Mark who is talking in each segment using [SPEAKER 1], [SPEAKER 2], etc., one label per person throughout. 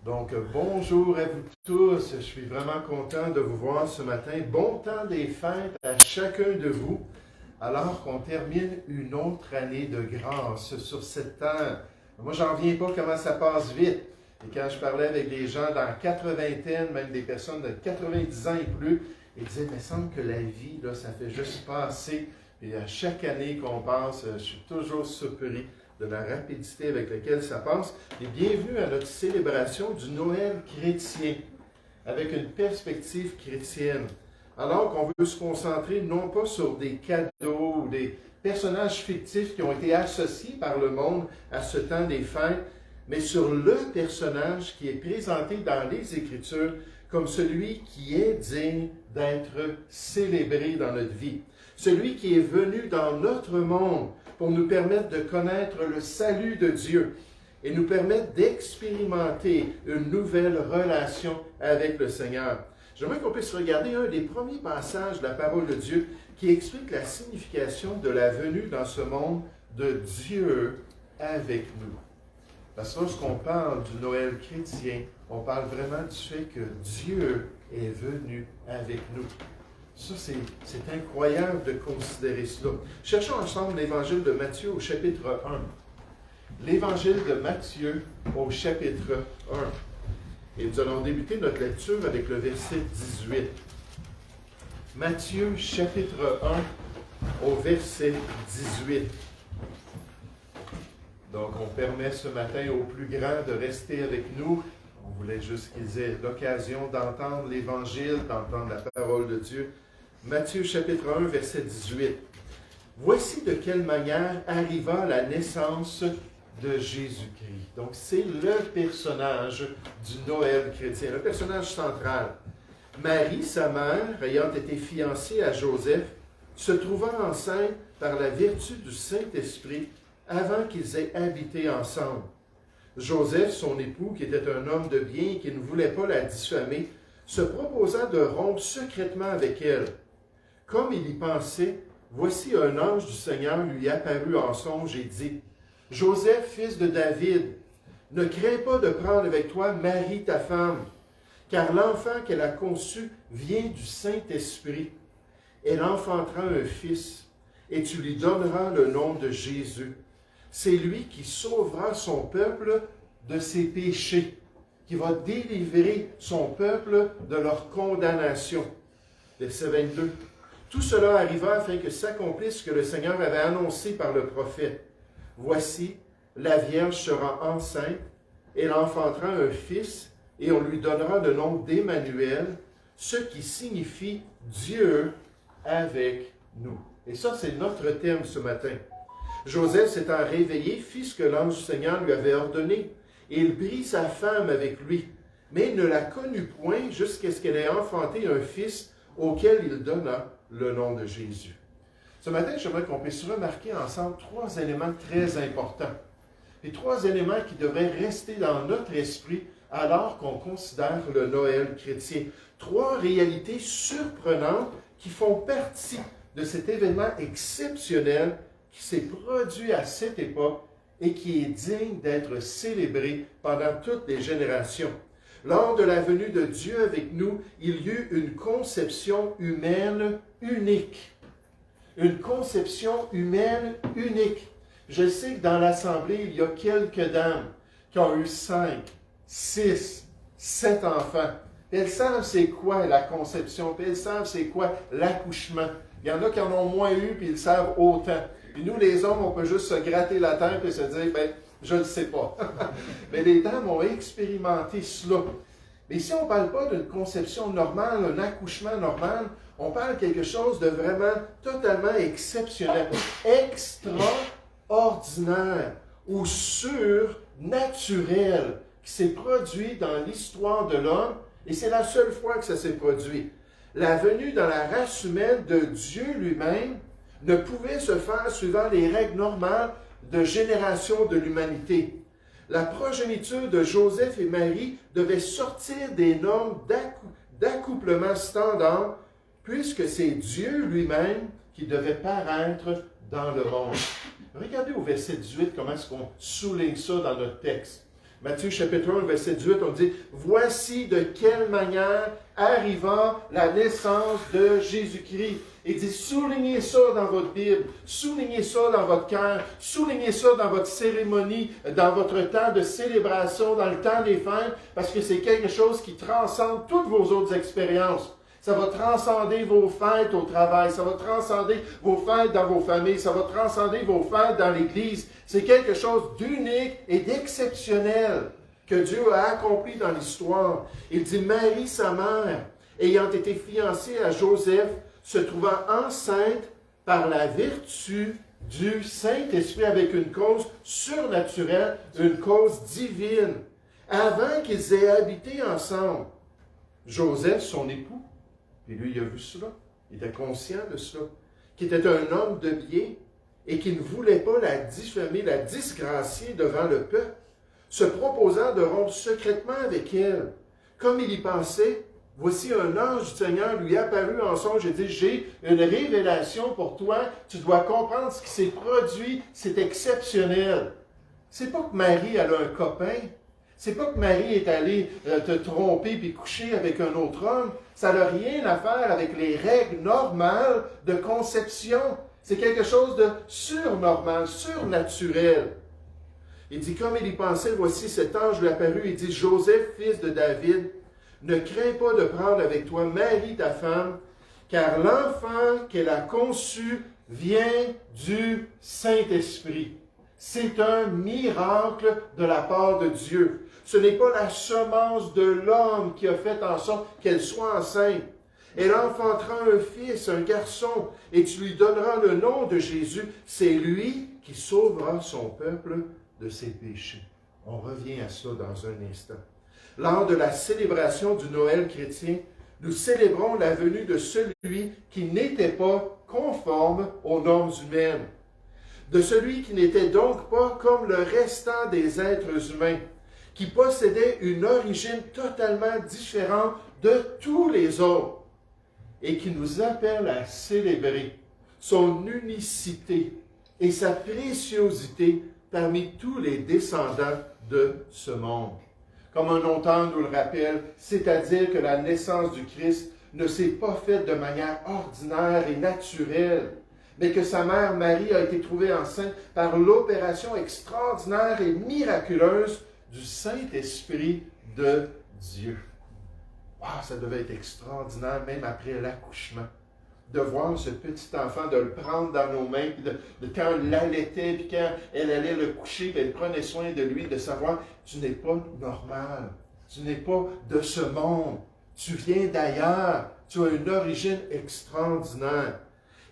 [SPEAKER 1] Donc, bonjour à vous tous. Je suis vraiment content de vous voir ce matin. Bon temps des fêtes à chacun de vous, alors qu'on termine une autre année de grâce sur cette terre. Moi, j'en reviens pas comment ça passe vite. Et quand je parlais avec des gens dans la 80aine, même des personnes de 90 ans et plus, ils disaient, il me semble que la vie, là, ça fait juste passer. Et à chaque année qu'on passe, je suis toujours surpris de la rapidité avec laquelle ça passe. Et bienvenue à notre célébration du Noël chrétien, avec une perspective chrétienne. Alors qu'on veut se concentrer non pas sur des cadeaux ou des personnages fictifs qui ont été associés par le monde à ce temps des fêtes, mais sur le personnage qui est présenté dans les Écritures comme celui qui est digne d'être célébré dans notre vie. Celui qui est venu dans notre monde pour nous permettre de connaître le salut de Dieu et nous permettre d'expérimenter une nouvelle relation avec le Seigneur. J'aimerais qu'on puisse regarder un des premiers passages de la parole de Dieu qui explique la signification de la venue dans ce monde de Dieu avec nous. Parce que lorsqu'on parle du Noël chrétien, on parle vraiment du fait que Dieu est venu avec nous. Ça, c'est incroyable de considérer cela. Cherchons ensemble l'Évangile de Matthieu au chapitre 1. L'Évangile de Matthieu au chapitre 1. Et nous allons débuter notre lecture avec le verset 18. Matthieu chapitre 1 au verset 18. Donc, on permet ce matin aux plus grands de rester avec nous. On voulait juste qu'ils aient l'occasion d'entendre l'Évangile, d'entendre la parole de Dieu. Matthieu chapitre 1, verset 18. Voici de quelle manière arriva la naissance de Jésus-Christ. Donc, c'est le personnage du Noël chrétien, le personnage central. Marie, sa mère, ayant été fiancée à Joseph, se trouva enceinte par la vertu du Saint-Esprit avant qu'ils aient habité ensemble. Joseph, son époux, qui était un homme de bien et qui ne voulait pas la diffamer, se proposa de rompre secrètement avec elle. Comme il y pensait, voici un ange du Seigneur lui apparut en songe et dit, « Joseph, fils de David, ne crains pas de prendre avec toi Marie ta femme, car l'enfant qu'elle a conçu vient du Saint-Esprit. Elle enfantera un fils, et tu lui donneras le nom de Jésus. C'est lui qui sauvera son peuple de ses péchés, qui va délivrer son peuple de leur condamnation. » Verset 22. Tout cela arriva afin que s'accomplisse ce que le Seigneur avait annoncé par le prophète. Voici, la Vierge sera enceinte, elle enfantera un fils, et on lui donnera le nom d'Emmanuel, ce qui signifie Dieu avec nous. Et ça, c'est notre thème ce matin. Joseph s'étant réveillé, fit ce que l'ange du Seigneur lui avait ordonné, et il prit sa femme avec lui, mais il ne la connut point jusqu'à ce qu'elle ait enfanté un fils auquel il donna le nom de Jésus. Ce matin, j'aimerais qu'on puisse remarquer ensemble trois éléments très importants. Les trois éléments qui devraient rester dans notre esprit alors qu'on considère le Noël chrétien. Trois réalités surprenantes qui font partie de cet événement exceptionnel qui s'est produit à cette époque et qui est digne d'être célébré pendant toutes les générations. Lors de la venue de Dieu avec nous, il y eut une conception humaine unique. Une conception humaine unique. Je sais que dans l'Assemblée, il y a quelques dames qui ont eu 5, 6, 7 enfants. Puis elles savent c'est quoi la conception, puis elles savent c'est quoi l'accouchement. Il y en a qui en ont moins eu, puis ils savent autant. Puis nous, les hommes, on peut juste se gratter la tête et se dire, ben, je ne le sais pas. Mais les dames ont expérimenté cela. Mais ici, on ne parle pas d'une conception normale, un accouchement normal. On parle de quelque chose de vraiment totalement exceptionnel, extraordinaire ou surnaturel qui s'est produit dans l'histoire de l'homme. Et c'est la seule fois que ça s'est produit. La venue dans la race humaine de Dieu lui-même ne pouvait se faire suivant les règles normales de génération de l'humanité. La progéniture de Joseph et Marie devait sortir des normes d'accouplement standard, puisque c'est Dieu lui-même qui devait paraître dans le monde. Regardez au verset 18 comment est-ce qu'on souligne ça dans notre texte. Matthieu chapitre 1, verset 18, on dit « Voici de quelle manière arriva la naissance de Jésus-Christ. » Il dit « Soulignez ça dans votre Bible, soulignez ça dans votre cœur, soulignez ça dans votre cérémonie, dans votre temps de célébration, dans le temps des fêtes, parce que c'est quelque chose qui transcende toutes vos autres expériences. Ça va transcender vos fêtes au travail, ça va transcender vos fêtes dans vos familles, ça va transcender vos fêtes dans l'Église. C'est quelque chose d'unique et d'exceptionnel que Dieu a accompli dans l'histoire. Il dit, Marie, sa mère, ayant été fiancée à Joseph, se trouvant enceinte par la vertu du Saint-Esprit avec une cause surnaturelle, une cause divine, avant qu'ils aient habité ensemble. Joseph, son époux, et lui, il a vu cela, il était conscient de cela, qui était un homme de bien et qui ne voulait pas la diffamer, la disgracier devant le peuple, se proposant de rompre secrètement avec elle. Comme il y pensait, voici un ange du Seigneur lui apparut en songe et dit, j'ai une révélation pour toi, tu dois comprendre ce qui s'est produit, c'est exceptionnel. C'est pas que Marie elle a un copain, c'est pas que Marie est allée te tromper puis coucher avec un autre homme, ça n'a rien à faire avec les règles normales de conception. C'est quelque chose de surnormal, surnaturel. Il dit, comme il y pensait, voici cet ange lui apparut, il dit, Joseph, fils de David, ne crains pas de prendre avec toi Marie, ta femme, car l'enfant qu'elle a conçu vient du Saint-Esprit. C'est un miracle de la part de Dieu. Ce n'est pas la semence de l'homme qui a fait en sorte qu'elle soit enceinte. Elle enfantera un fils, un garçon, et tu lui donneras le nom de Jésus. C'est lui qui sauvera son peuple de ses péchés. On revient à cela dans un instant. Lors de la célébration du Noël chrétien, nous célébrons la venue de celui qui n'était pas conforme aux normes humaines, de celui qui n'était donc pas comme le restant des êtres humains, qui possédait une origine totalement différente de tous les autres et qui nous appelle à célébrer son unicité et sa préciosité parmi tous les descendants de ce monde. Comme un auteur nous le rappelle, c'est-à-dire que la naissance du Christ ne s'est pas faite de manière ordinaire et naturelle, mais que sa mère Marie a été trouvée enceinte par l'opération extraordinaire et miraculeuse du Saint-Esprit de Dieu. Wow, ça devait être extraordinaire, même après l'accouchement, de voir ce petit enfant, de le prendre dans nos mains, puis quand elle l'allaitait, puis quand elle allait le coucher, puis elle prenait soin de lui, de savoir, tu n'es pas normal, tu n'es pas de ce monde, tu viens d'ailleurs, tu as une origine extraordinaire.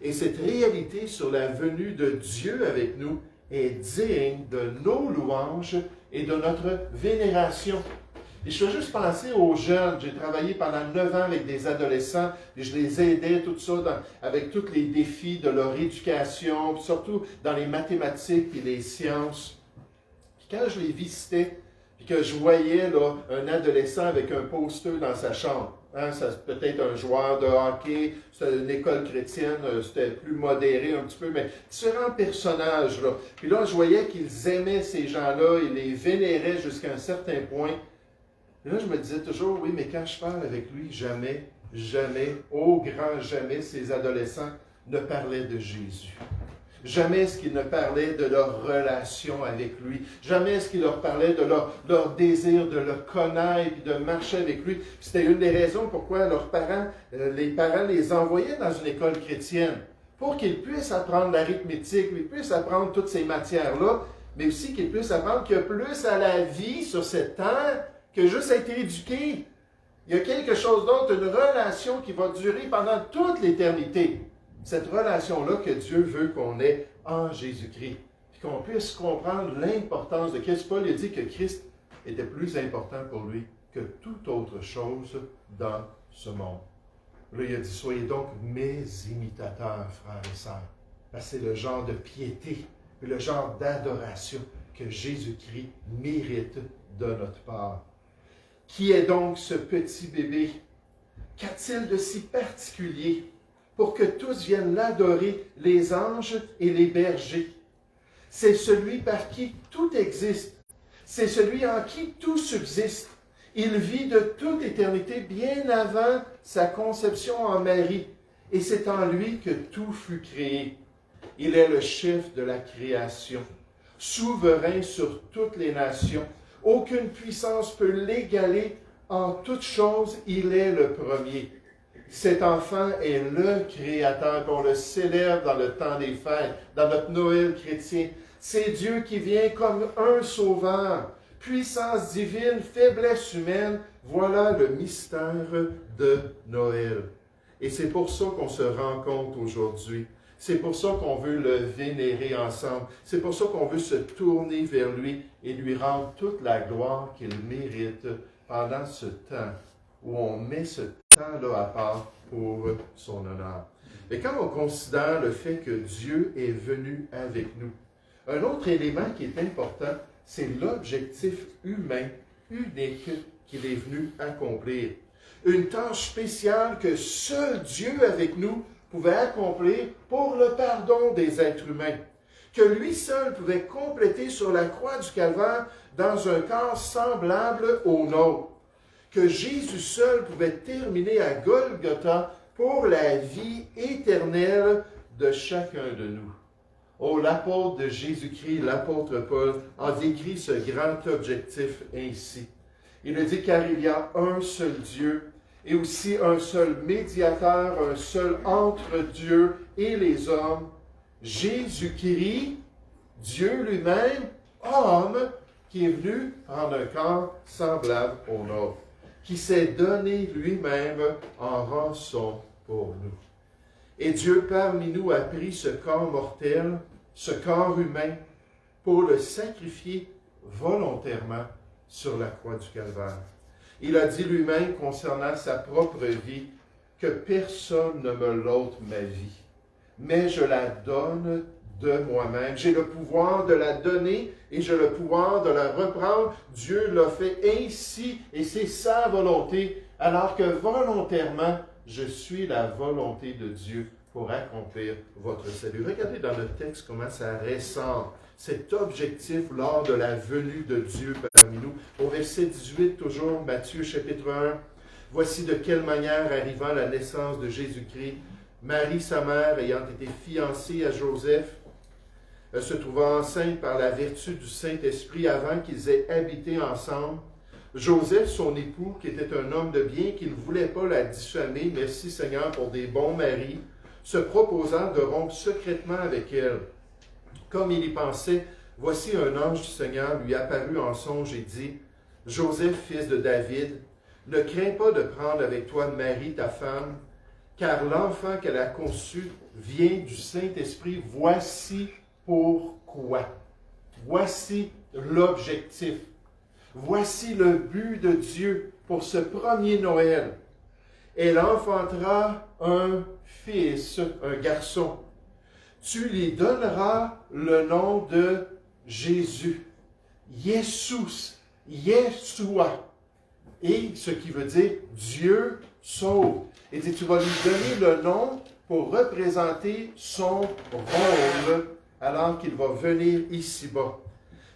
[SPEAKER 1] Et cette réalité sur la venue de Dieu avec nous est digne de nos louanges et de notre vénération. Et je veux juste penser aux jeunes. J'ai travaillé pendant 9 ans avec des adolescents et je les aidais, tout ça, avec tous les défis de leur éducation, surtout dans les mathématiques et les sciences. Puis quand je les visitais, puis que je voyais là, un adolescent avec un poster dans sa chambre, peut-être un joueur de hockey, c'était une école chrétienne, c'était plus modéré un petit peu, mais différents personnages. Là. Puis là, je voyais qu'ils aimaient ces gens-là, ils les vénéraient jusqu'à un certain point. Et là, je me disais toujours, oui, mais quand je parle avec lui, jamais, au grand jamais, ces adolescents ne parlaient de Jésus. Jamais est-ce qu'ils ne parlaient de leur relation avec lui. Jamais est-ce qu'ils leur parlaient de leur désir de le connaître et de marcher avec lui. C'était une des raisons pourquoi leurs parents, les parents les envoyaient dans une école chrétienne pour qu'ils puissent apprendre l'arithmétique, qu'ils puissent apprendre toutes ces matières-là, mais aussi qu'ils puissent apprendre qu'il y a plus à la vie sur cette terre que juste être éduqué. Il y a quelque chose d'autre, une relation qui va durer pendant toute l'éternité. Cette relation-là que Dieu veut qu'on ait en Jésus-Christ. Puis qu'on puisse comprendre l'importance de Christ. Paul a dit que Christ était plus important pour lui que toute autre chose dans ce monde. Là, il a dit, soyez donc mes imitateurs, frères et sœurs. Parce que c'est le genre de piété, le genre d'adoration que Jésus-Christ mérite de notre part. Qui est donc ce petit bébé? Qu'a-t-il de si particulier pour que tous viennent l'adorer, les anges et les bergers? C'est celui par qui tout existe. C'est celui en qui tout subsiste. Il vit de toute éternité bien avant sa conception en Marie, et c'est en lui que tout fut créé. Il est le chef de la création, souverain sur toutes les nations. Aucune puissance peut l'égaler. En toutes choses, il est le premier. Cet enfant est le Créateur, qu'on le célèbre dans le temps des fêtes, dans notre Noël chrétien. C'est Dieu qui vient comme un sauveur. Puissance divine, faiblesse humaine, voilà le mystère de Noël. Et c'est pour ça qu'on se rencontre aujourd'hui. C'est pour ça qu'on veut le vénérer ensemble. C'est pour ça qu'on veut se tourner vers lui et lui rendre toute la gloire qu'il mérite pendant ce temps où on met ce temps-là à part pour son honneur. Mais quand on considère le fait que Dieu est venu avec nous, un autre élément qui est important, c'est l'objectif humain unique qu'il est venu accomplir. Une tâche spéciale que seul Dieu avec nous pouvait accomplir pour le pardon des êtres humains, que lui seul pouvait compléter sur la croix du Calvaire dans un corps semblable au nôtre, que Jésus seul pouvait terminer à Golgotha pour la vie éternelle de chacun de nous. Oh, l'apôtre de Jésus-Christ, l'apôtre Paul, a décrit ce grand objectif ainsi. Il a dit, car il y a un seul Dieu et aussi un seul médiateur, un seul entre Dieu et les hommes, Jésus-Christ, Dieu lui-même, homme, qui est venu prendre un corps semblable au nôtre, qui s'est donné lui-même en rançon pour nous. Et Dieu parmi nous a pris ce corps mortel, ce corps humain, pour le sacrifier volontairement sur la croix du Calvaire. Il a dit lui-même concernant sa propre vie que personne ne me l'ôte ma vie, mais je la donne de moi-même. J'ai le pouvoir de la donner et j'ai le pouvoir de la reprendre. Dieu l'a fait ainsi et c'est sa volonté, alors que volontairement, je suis la volonté de Dieu pour accomplir votre salut. Regardez dans le texte comment ça ressort, cet objectif lors de la venue de Dieu parmi nous. Au verset 18, toujours, Matthieu chapitre 1, « Voici de quelle manière, arrivant la naissance de Jésus-Christ, Marie, sa mère, ayant été fiancée à Joseph, se trouvant enceinte par la vertu du Saint-Esprit avant qu'ils aient habité ensemble. Joseph, son époux, qui était un homme de bien, qui ne voulait pas la diffamer, merci Seigneur pour des bons maris, se proposant de rompre secrètement avec elle. Comme il y pensait, voici un ange du Seigneur lui apparut en songe et dit, « Joseph, fils de David, ne crains pas de prendre avec toi Marie, ta femme, car l'enfant qu'elle a conçu vient du Saint-Esprit. Voici pourquoi. » Voici l'objectif. Voici le but de Dieu pour ce premier Noël. Elle enfantera un fils, un garçon. Tu lui donneras le nom de Jésus. Yesous, Yeshua. Et ce qui veut dire Dieu sauve. Et tu vas lui donner le nom pour représenter son rôle alors qu'il va venir ici-bas.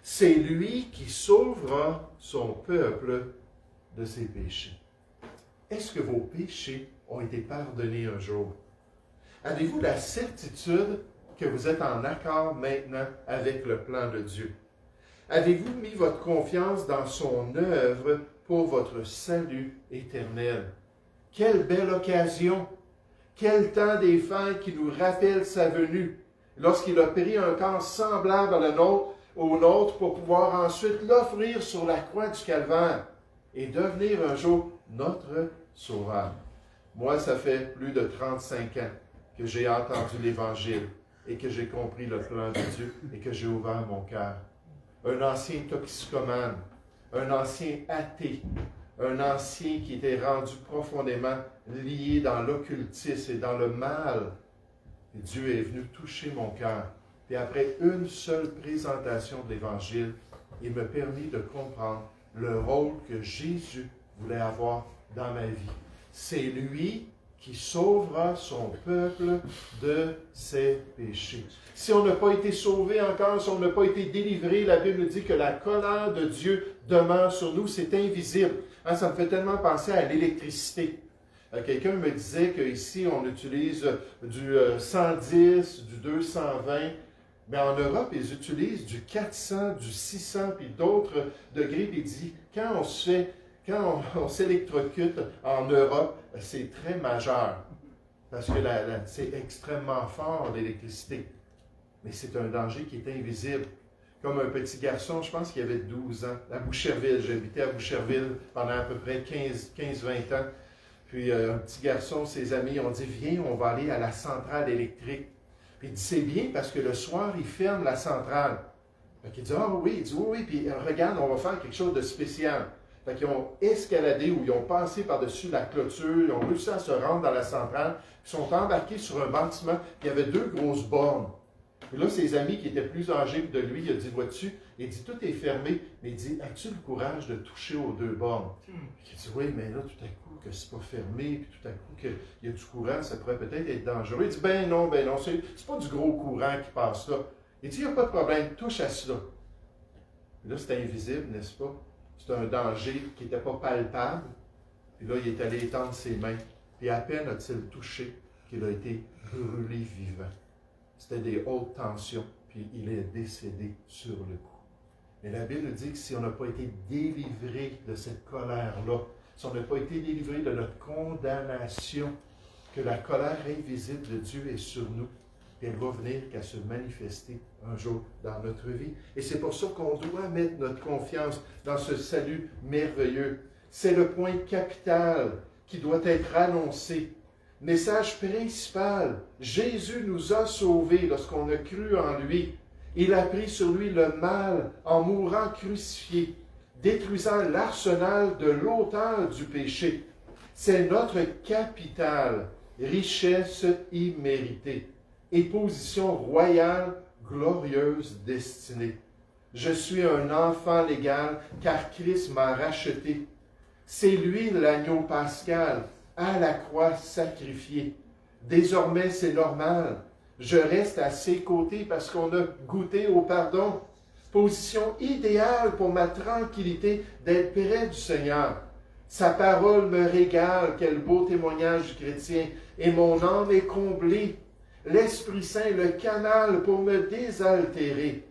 [SPEAKER 1] C'est lui qui sauvera son peuple de ses péchés. Est-ce que vos péchés ont été pardonnés un jour? Avez-vous la certitude que vous êtes en accord maintenant avec le plan de Dieu? Avez-vous mis votre confiance dans son œuvre pour votre salut éternel? Quelle belle occasion! Quel temps des fêtes qui nous rappelle sa venue, lorsqu'il a pris un corps semblable à au nôtre pour pouvoir ensuite l'offrir sur la croix du Calvaire et devenir un jour notre Sauveur. Moi, ça fait plus de 35 ans que j'ai entendu l'Évangile et que j'ai compris le plan de Dieu et que j'ai ouvert mon cœur. Un ancien toxicomane, un ancien athée, un ancien qui était rendu profondément lié dans l'occultisme et dans le mal. Et Dieu est venu toucher mon cœur. Et après une seule présentation de l'Évangile, il m'a permis de comprendre le rôle que Jésus voulait avoir dans ma vie. C'est lui qui sauvera son peuple de ses péchés. Si on n'a pas été sauvé encore, si on n'a pas été délivré, la Bible dit que la colère de Dieu demeure sur nous, c'est invisible. Hein, ça me fait tellement penser à l'électricité. Quelqu'un me disait qu'ici, on utilise du 110, du 220, mais en Europe, ils utilisent du 400, du 600, puis d'autres degrés. Puis il dit, quand on s'électrocute en Europe, c'est très majeur, parce que c'est extrêmement fort, l'électricité. Mais c'est un danger qui est invisible. Comme un petit garçon, je pense qu'il avait 12 ans, à Boucherville. J'habitais à Boucherville pendant à peu près 15-20 ans. Puis un petit garçon, ses amis ont dit, viens, on va aller à la centrale électrique. Puis il dit, c'est bien parce que le soir, ils ferment la centrale. Fait qu'il dit, ah oui, il dit, oui, puis regarde, on va faire quelque chose de spécial. Fait qu'ils ont escaladé ou ils ont passé par-dessus la clôture, ils ont réussi à se rendre dans la centrale, ils sont embarqués sur un bâtiment, puis il y avait 2 grosses bornes. Puis là, ses amis qui étaient plus âgés que de lui, il a dit, vois-tu, il dit, tout est fermé, mais il dit, as-tu le courage de toucher aux 2 bornes? Il dit, oui, mais là, tout à coup, que c'est pas fermé, puis tout à coup, qu'il y a du courant, ça pourrait peut-être être dangereux. Il dit, ben non, c'est pas du gros courant qui passe là. Il dit, il n'y a pas de problème, touche à cela. Puis là, c'était invisible, n'est-ce pas? C'était un danger qui n'était pas palpable. Puis là, il est allé étendre ses mains. Puis à peine a-t-il touché qu'il a été brûlé vivant. C'était des hautes tensions, puis il est décédé sur le coup. Mais la Bible dit que si on n'a pas été délivré de cette colère-là, si on n'a pas été délivré de notre condamnation, que la colère invisible de Dieu est sur nous, et elle va venir qu'à se manifester un jour dans notre vie. Et c'est pour ça qu'on doit mettre notre confiance dans ce salut merveilleux. C'est le point capital qui doit être annoncé. Message principal, Jésus nous a sauvés lorsqu'on a cru en lui. Il a pris sur lui le mal en mourant crucifié, détruisant l'arsenal de l'auteur du péché. C'est notre capital, richesse imméritée et position royale, glorieuse destinée. Je suis un enfant légal, car Christ m'a racheté. C'est lui l'agneau pascal, à la croix sacrifié. Désormais, c'est normal. Je reste à ses côtés parce qu'on a goûté au pardon. Position idéale pour ma tranquillité d'être près du Seigneur. Sa parole me régale, quel beau témoignage du chrétien, et mon âme est comblée. L'Esprit Saint est le canal pour me désaltérer.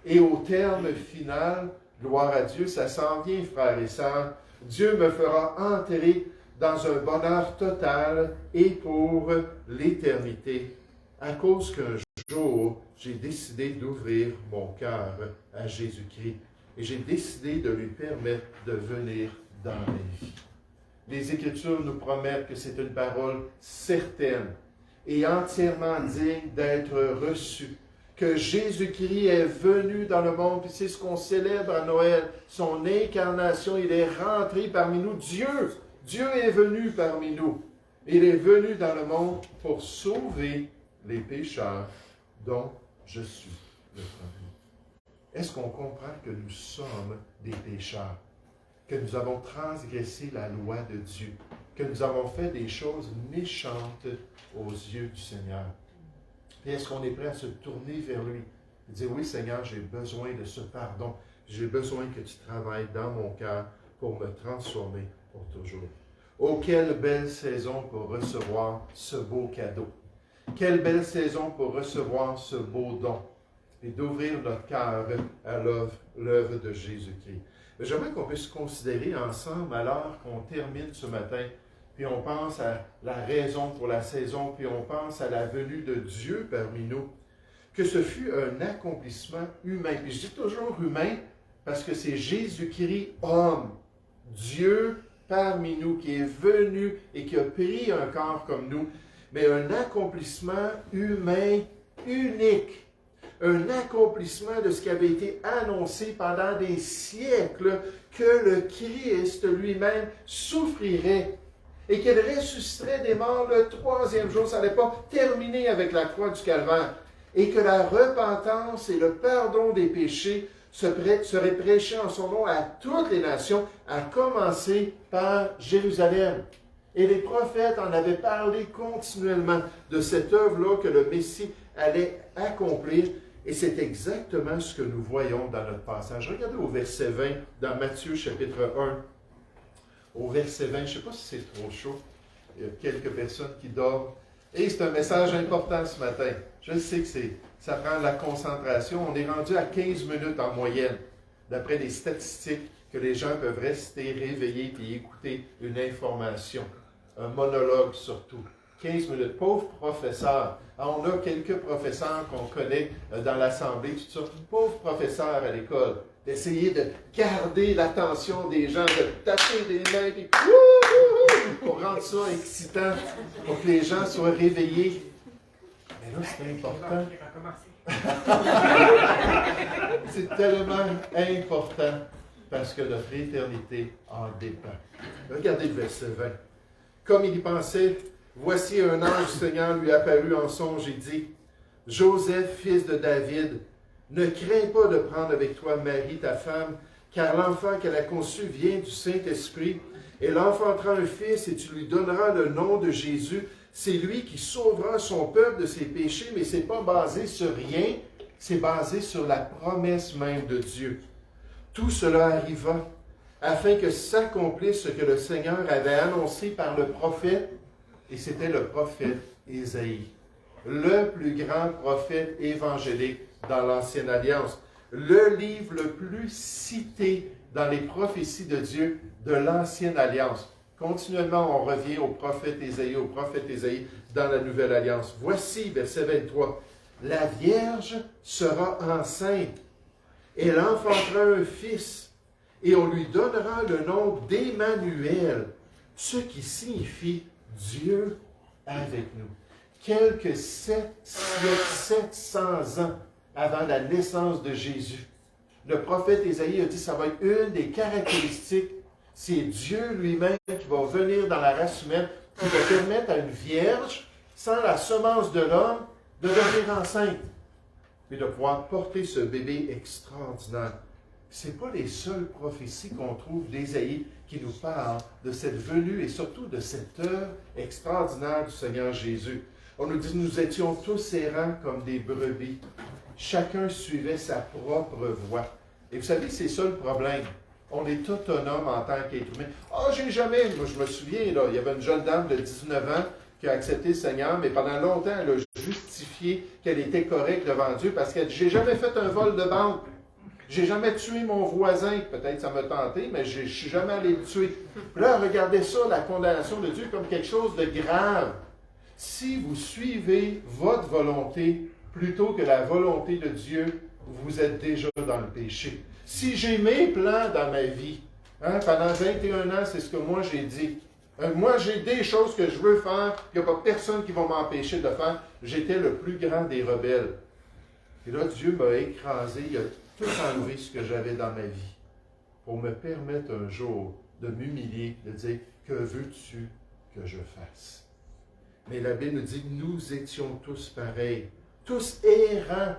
[SPEAKER 1] Et au terme final, gloire à Dieu, ça s'en vient, frères et sœurs, Dieu me fera entrer dans un bonheur total et pour l'éternité, à cause qu'un jour, j'ai décidé d'ouvrir mon cœur à Jésus-Christ et j'ai décidé de lui permettre de venir dans ma vie. Les Écritures nous promettent que c'est une parole certaine et entièrement digne d'être reçue, que Jésus-Christ est venu dans le monde, puis c'est ce qu'on célèbre à Noël, son incarnation, il est rentré parmi nous. Dieu est venu parmi nous. Il est venu dans le monde pour sauver les pécheurs dont je suis le premier. Est-ce qu'on comprend que nous sommes des pécheurs, que nous avons transgressé la loi de Dieu, que nous avons fait des choses méchantes aux yeux du Seigneur? Et est-ce qu'on est prêt à se tourner vers lui et dire, oui Seigneur, j'ai besoin de ce pardon, j'ai besoin que tu travailles dans mon cœur pour me transformer pour toujours. Oh, quelle belle saison pour recevoir ce beau cadeau. Quelle belle saison pour recevoir ce beau don et d'ouvrir notre cœur à l'œuvre de Jésus-Christ. J'aimerais qu'on puisse considérer ensemble, alors qu'on termine ce matin, puis on pense à la raison pour la saison, puis on pense à la venue de Dieu parmi nous, que ce fut un accomplissement humain. Puis je dis toujours humain parce que c'est Jésus-Christ, homme, Dieu parmi nous, qui est venu et qui a pris un corps comme nous, mais un accomplissement humain unique. Un accomplissement de ce qui avait été annoncé pendant des siècles, que le Christ lui-même souffrirait et qu'il ressusciterait des morts le 3e jour. Ça n'allait pas terminer avec la croix du Calvaire. Et que la repentance et le pardon des péchés seraient prêchés en son nom à toutes les nations, à commencer par Jérusalem. Et les prophètes en avaient parlé continuellement de cette œuvre-là que le Messie allait accomplir. Et c'est exactement ce que nous voyons dans notre passage. Regardez au verset 20, dans Matthieu chapitre 1. Au verset 20, je ne sais pas si c'est trop chaud. Il y a quelques personnes qui dorment. Et c'est un message important ce matin. Je sais que ça prend de la concentration. On est rendu à 15 minutes en moyenne, d'après les statistiques, que les gens peuvent rester réveillés et écouter une information. Un monologue surtout. 15 minutes. Pauvre professeur. On a quelques professeurs qu'on connaît dans l'Assemblée, tout ça. Pauvre professeur à l'école. D'essayer de garder l'attention des gens, de taper des mains, puis pour rendre ça excitant, pour que les gens soient réveillés. Mais là, c'est important. C'est tellement important parce que notre éternité en dépend. Regardez le verset 20. Comme il y pensait, voici un ange du Seigneur lui apparut en songe et dit, « Joseph, fils de David, ne crains pas de prendre avec toi Marie, ta femme, car l'enfant qu'elle a conçu vient du Saint-Esprit. Elle enfantera un fils et tu lui donneras le nom de Jésus. C'est lui qui sauvera son peuple de ses péchés, mais ce n'est pas basé sur rien, c'est basé sur la promesse même de Dieu. Tout cela arriva afin que s'accomplisse ce que le Seigneur avait annoncé par le prophète, et c'était le prophète Ésaïe, le plus grand prophète évangélique dans l'Ancienne Alliance, le livre le plus cité dans les prophéties de Dieu de l'Ancienne Alliance. Continuellement, on revient au prophète Ésaïe dans la Nouvelle Alliance. Voici, verset 23, « La Vierge sera enceinte, elle enfantera un fils, et on lui donnera le nom d'Emmanuel, ce qui signifie Dieu avec nous. » Quelques 700 ans avant la naissance de Jésus, le prophète Ésaïe a dit que ça va être une des caractéristiques. C'est Dieu lui-même qui va venir dans la race humaine, qui va permettre à une vierge, sans la semence de l'homme, de devenir enceinte, et de pouvoir porter ce bébé extraordinaire. Ce n'est pas les seules prophéties qu'on trouve d'Ésaïe qui nous parlent de cette venue et surtout de cette œuvre extraordinaire du Seigneur Jésus. On nous dit, nous étions tous errants comme des brebis. Chacun suivait sa propre voie. Et vous savez, c'est ça le problème. On est autonome en tant qu'être humain. Ah, j'ai jamais, moi je me souviens, là, il y avait une jeune dame de 19 ans qui a accepté le Seigneur, mais pendant longtemps, elle a justifié qu'elle était correcte devant Dieu parce qu'elle dit, j'ai jamais fait un vol de banque. J'ai jamais tué mon voisin. Peut-être ça m'a tenté, mais je ne suis jamais allé le tuer. Puis là, regardez ça, la condamnation de Dieu, comme quelque chose de grave. Si vous suivez votre volonté plutôt que la volonté de Dieu, vous êtes déjà dans le péché. Si j'ai mes plans dans ma vie, pendant 21 ans, c'est ce que moi j'ai dit. Moi, j'ai des choses que je veux faire, il n'y a pas personne qui va m'empêcher de faire. J'étais le plus grand des rebelles. Et là, Dieu m'a écrasé, il a tout enlevé ce que j'avais dans ma vie pour me permettre un jour de m'humilier, de dire, que veux-tu que je fasse? Mais la Bible nous dit, nous étions tous pareils, tous errants.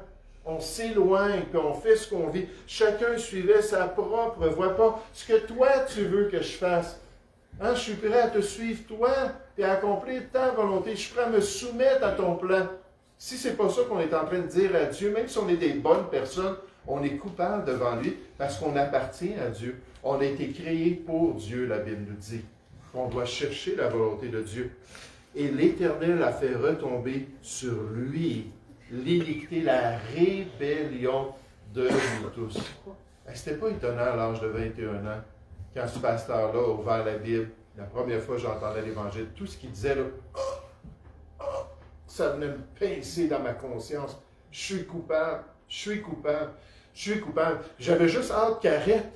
[SPEAKER 1] On s'éloigne, puis on fait ce qu'on vit. Chacun suivait sa propre voie, pas ce que toi tu veux que je fasse. Je suis prêt à te suivre toi, et à accomplir ta volonté. Je suis prêt à me soumettre à ton plan. Si ce n'est pas ça qu'on est en train de dire à Dieu, même si on est des bonnes personnes, on est coupable devant lui parce qu'on appartient à Dieu. On a été créé pour Dieu, la Bible nous dit. On doit chercher la volonté de Dieu. Et l'Éternel a fait retomber sur lui l'iniquité, la rébellion de nous tous. C'était pas étonnant à l'âge de 21 ans, quand ce pasteur-là a ouvert la Bible, la première fois que j'entendais l'Évangile, tout ce qu'il disait là, ça venait me pincer dans ma conscience. Je suis coupable, je suis coupable, je suis coupable. J'avais juste hâte qu'il arrête,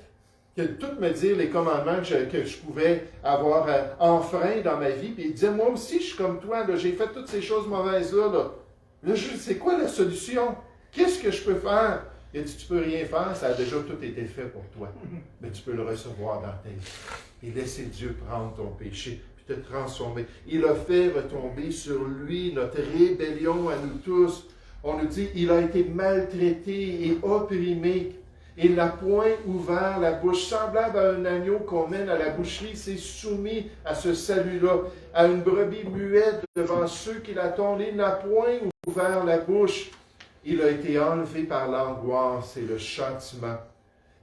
[SPEAKER 1] que tout me dire les commandements que je pouvais avoir enfreints dans ma vie. Puis il disait, moi aussi, je suis comme toi, là, j'ai fait toutes ces choses mauvaises-là. Là, c'est quoi la solution? Qu'est-ce que je peux faire? Il a dit, tu peux rien faire, ça a déjà tout été fait pour toi. Mais tu peux le recevoir dans ta vie. Et laisser Dieu prendre ton péché, puis te transformer. Il a fait retomber sur lui notre rébellion à nous tous. On nous dit, il a été maltraité et opprimé. Il n'a point ouvert la bouche, semblable à un agneau qu'on mène à la boucherie, il s'est soumis à ce salut-là, à une brebis muette devant ceux qui l'attendent. Il n'a point ouvert la bouche. Il a été enlevé par l'angoisse et le châtiment.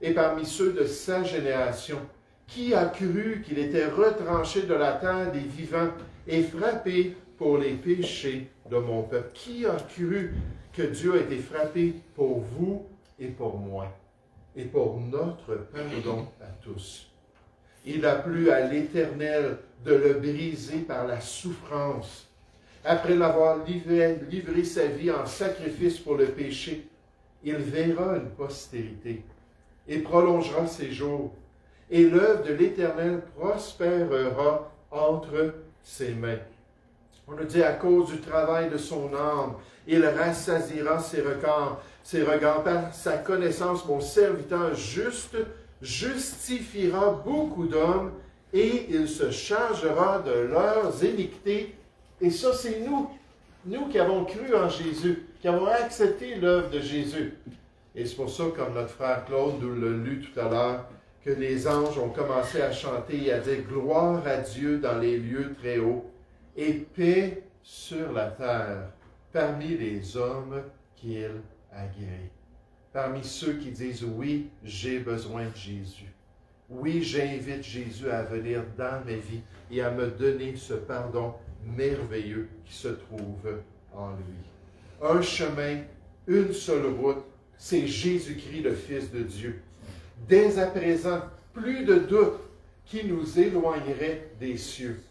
[SPEAKER 1] Et parmi ceux de sa génération, qui a cru qu'il était retranché de la terre des vivants et frappé pour les péchés de mon peuple? Qui a cru que Dieu a été frappé pour vous et pour moi, et pour notre pardon à tous? Il a plu à l'Éternel de le briser par la souffrance. Après l'avoir livré sa vie en sacrifice pour le péché, il verra une postérité et prolongera ses jours. Et l'œuvre de l'Éternel prospérera entre ses mains. On nous dit à cause du travail de son âme, il rassasiera ses regards. Par sa connaissance, mon serviteur juste justifiera beaucoup d'hommes et il se chargera de leurs iniquités. Et ça, c'est nous qui avons cru en Jésus, qui avons accepté l'œuvre de Jésus. Et c'est pour ça, comme notre frère Claude nous l'a lu tout à l'heure, que les anges ont commencé à chanter et à dire « Gloire à Dieu dans les lieux très hauts et paix sur la terre parmi les hommes qu'il a guéris. » Parmi ceux qui disent « Oui, j'ai besoin de Jésus. Oui, j'invite Jésus à venir dans ma vie et à me donner ce pardon merveilleux qui se trouve en lui. » Un chemin, une seule route, c'est Jésus-Christ, le Fils de Dieu. Dès à présent, plus de doute qui nous éloignerait des cieux.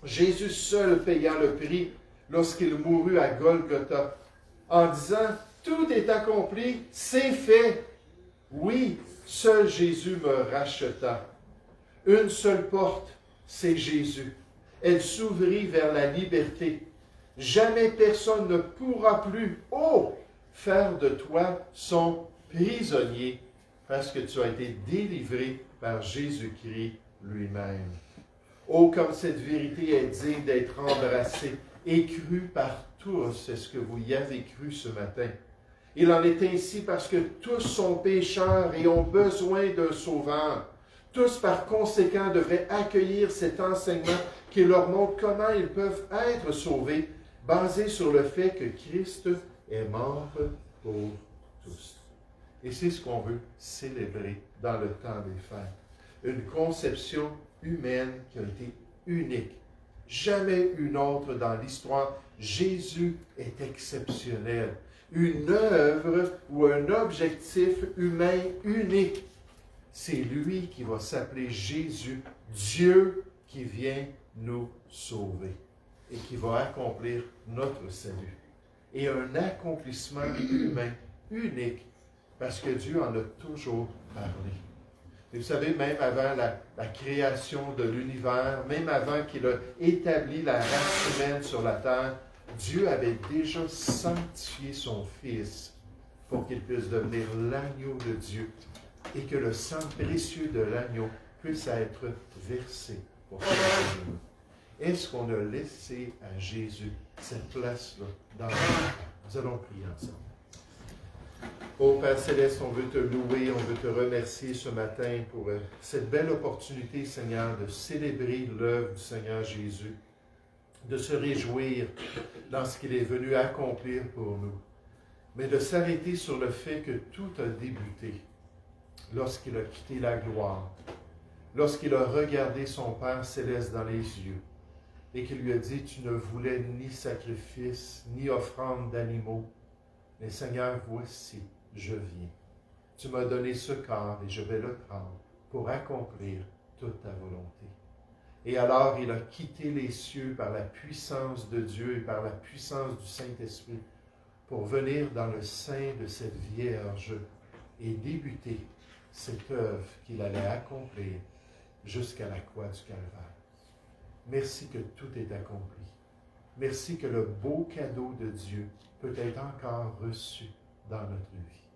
[SPEAKER 1] Jésus seul paya le prix lorsqu'il mourut à Golgotha, en disant « Tout est accompli, c'est fait. » Oui, seul Jésus me racheta. Une seule porte, c'est Jésus. Elle s'ouvrit vers la liberté. Jamais personne ne pourra plus, faire de toi son prisonnier, parce que tu as été délivré par Jésus-Christ lui-même. Oh, comme cette vérité est digne d'être embrassée et crue par tous. Est-ce que vous y avez cru ce matin? Il en est ainsi parce que tous sont pécheurs et ont besoin d'un sauveur. Tous, par conséquent, devraient accueillir cet enseignement qui leur montre comment ils peuvent être sauvés, basé sur le fait que Christ est mort pour tous. Et c'est ce qu'on veut célébrer dans le temps des fêtes. Une conception humaine qui a été unique. Jamais une autre dans l'histoire. Jésus est exceptionnel. Une œuvre ou un objectif humain unique. C'est lui qui va s'appeler Jésus, Dieu qui vient nous sauver et qui va accomplir notre salut. Et un accomplissement humain unique parce que Dieu en a toujours parlé. Et vous savez, même avant la création de l'univers, même avant qu'il a établi la race humaine sur la terre, Dieu avait déjà sanctifié son Fils pour qu'il puisse devenir l'agneau de Dieu et que le sang précieux de l'agneau puisse être versé pour sauver nous. Est-ce qu'on a laissé à Jésus cette place-là dans notre vie? Nous allons prier ensemble. Ô Père Céleste, on veut te louer, on veut te remercier ce matin pour cette belle opportunité, Seigneur, de célébrer l'œuvre du Seigneur Jésus, de se réjouir dans ce qu'il est venu accomplir pour nous, mais de s'arrêter sur le fait que tout a débuté lorsqu'il a quitté la gloire, lorsqu'il a regardé son Père Céleste dans les yeux et qu'il lui a dit « Tu ne voulais ni sacrifice, ni offrande d'animaux, mais Seigneur, voici, je viens. Tu m'as donné ce corps et je vais le prendre pour accomplir toute ta volonté. » Et alors, il a quitté les cieux par la puissance de Dieu et par la puissance du Saint-Esprit pour venir dans le sein de cette Vierge et débuter cette œuvre qu'il allait accomplir jusqu'à la croix du Calvaire. Merci que tout est accompli. Merci que le beau cadeau de Dieu peut être encore reçu dans notre vie.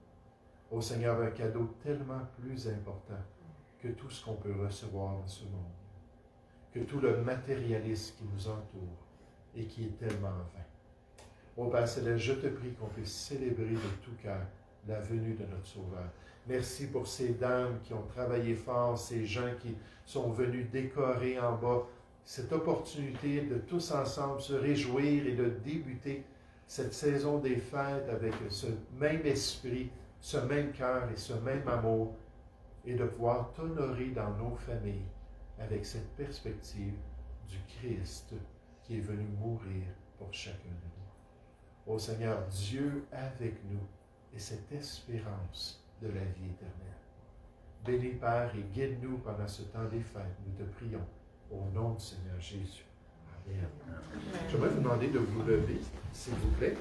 [SPEAKER 1] Ô Seigneur, un cadeau tellement plus important que tout ce qu'on peut recevoir dans ce monde, que tout le matérialisme qui nous entoure et qui est tellement vain. Ô Père Céleste, je te prie qu'on puisse célébrer de tout cœur la venue de notre Sauveur. Merci pour ces dames qui ont travaillé fort, ces gens qui sont venus décorer en bas, cette opportunité de tous ensemble se réjouir et de débuter cette saison des fêtes avec ce même esprit, ce même cœur et ce même amour, et de pouvoir t'honorer dans nos familles avec cette perspective du Christ qui est venu mourir pour chacun de nous. Ô Seigneur, Dieu avec nous et cette espérance de la vie éternelle. Bénis, Père, et guide-nous pendant ce temps des fêtes. Nous te prions au nom du Seigneur Jésus. Amen. J'aimerais vous demander de vous lever, s'il vous plaît.